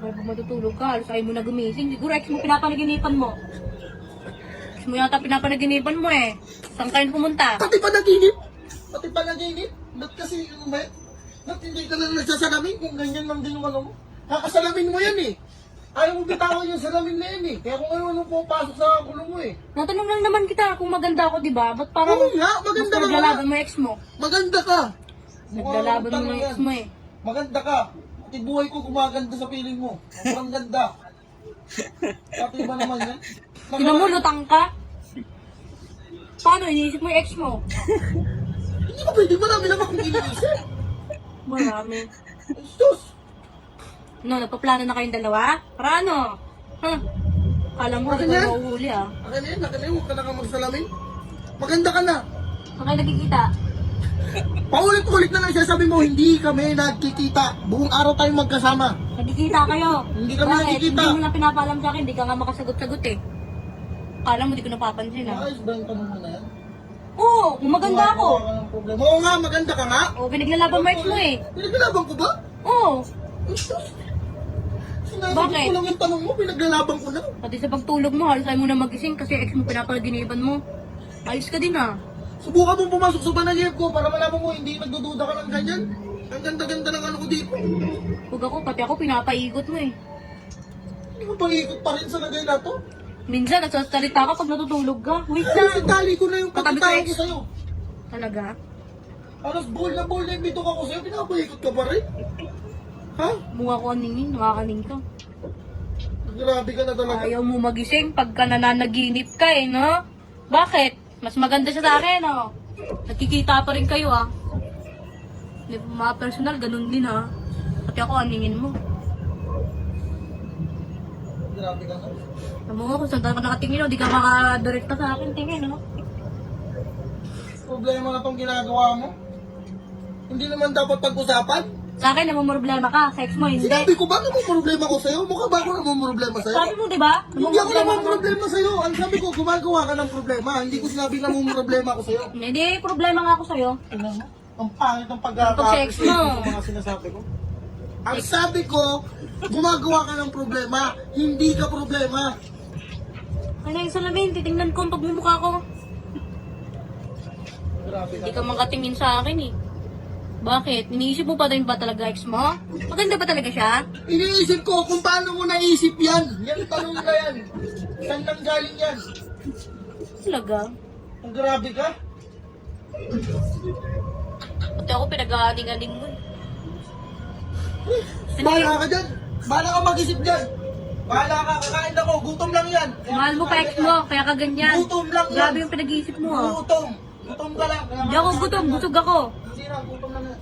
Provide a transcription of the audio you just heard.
Pag matutulog ka, halos ayaw mo na gumising. Siguro ex mo pinapanaginipan mo. Ex mo yata pinapanaginipan mo eh. Saan kayo pumunta? Pati pa naginip? Pati pa naginip? Ba't kasi, ba't hindi ka lang nagsasalamin kung ganyan lang din yung ano mo? Kakasalamin mo yan eh. Ayaw mo bitawan yung salamin na yan eh. Kaya kung ano pupasok sa kulong mo eh. Natanong lang naman kita kung maganda ako, di ba? Ba't parang Oo nga, mas maganda ka nga. naglalaban mo yung ex mo? Maganda ka. Naglalaban mo yung ex mo eh. Maganda ka. Pati buhay ko gumaganda sa piling mo. Sobrang ganda. Pati ba naman yan? Kinamulutang ka? Paano? Iniisip mo yung ex mo? Hindi ko pwede, marami naman akong iniisip. Marami. Sus! No, nagpaplano na kayong dalawa? Para ano? Huh? Kala mo, Akin di yan? ko mauhuli ah. Akin na yan, huwag ka na kang magsalamin. Maganda ka na. Saan kayo nagkikita? Paulit-ulit na lang siya sabi mo, hindi kami nagkikita. Buong araw tayong magkasama. Nagkikita kayo. Hindi kami Bakit? nagkikita. Hindi mo na pinapaalam sa akin, hindi ka nga makasagot-sagot eh. Kala mo, di ko napapansin ah. Ayos ba yung tanong mo na yan? Oo, kung maganda ako. Wala ka ng problema. Oo nga, maganda ka nga. Oo, pinaglalaban mo ex mo eh. Pinaglalaban ko ba? Oo. Sinabi Bakit? ko lang yung tanong mo, pinaglalaban ko na. Pati sa pagtulog mo, halos ayaw mo na magising kasi ex mo pinapalaginipan mo. Ayos ka din ah. Subukan mong pumasok sa banayib ko para malaman mo hindi nagdududa ka ng ganyan. Ang ganda-ganda ng ano ko dito. Huwag ako, pati ako pinapaikot mo eh. Hindi mo pag-iikot pa rin sa lagay na to. Minsan, nagsasalita ka pag natutulog ka. Wait Ay, lang. tali ko na yung Katabi ko, pagkatao ex. ko sa'yo. Talaga? Alas bull na yung bitok ako sa'yo, pinapaikot ka pa rin. Ha? Mukha ko aningin, nakakaning ka. Grabe ka na talaga. Ayaw mo magising pagka nananaginip ka eh, no? Bakit? Mas maganda siya sa akin, no? Nagkikita pa rin kayo, ah. Hindi po mga personal, ganun din, ha? Pati ako, aningin mo. Grabe ka na. Alam mo kung saan ka nakatingin, no? Di ka makadirekta sa akin, tingin, no? Problema na tong ginagawa mo. Hindi naman dapat pag-usapan. Sa akin, namumroblema ka. Sa ex mo, hindi. Sinabi ko ba na may problema ko sa'yo? Mukha ba ako namumroblema sa'yo? Sabi mo, di ba? Hindi ako namumroblema sa'yo. Ang sabi ko, gumagawa ka ng problema. Hindi ko sinabi na namumroblema ako sa'yo. Hindi, problema nga ako sa'yo. Tingnan mo. Ang pangit ng Pag-sex mo. ng mga sinasabi ko. Ang sabi ko, gumagawa ka ng problema. Hindi ka problema. Ano yung salamin? Titingnan ko ang pagmumukha ko. Grabe Hindi ka makatingin sa akin, eh. Bakit? Iniisip mo pa rin ba talaga ex mo? Maganda ba talaga siya? Iniisip ko kung paano mo naisip yan. Yan tanong na yan. Saan nang galing yan? Talaga? Ang grabe ka. Pati ako pinag-aaling-aling mo. Bahala ka dyan. Bahala ka mag-isip dyan. Bahala ka, kakain ako. Gutom lang yan. Mahal mo pa ex mo, kaya ka ganyan. Gutom lang yan. Grabe yung pinag-iisip mo, ah. Gutom. Gutom ka lang. Hindi ako gutom, busog ako. Hindi na, gutom lang yan.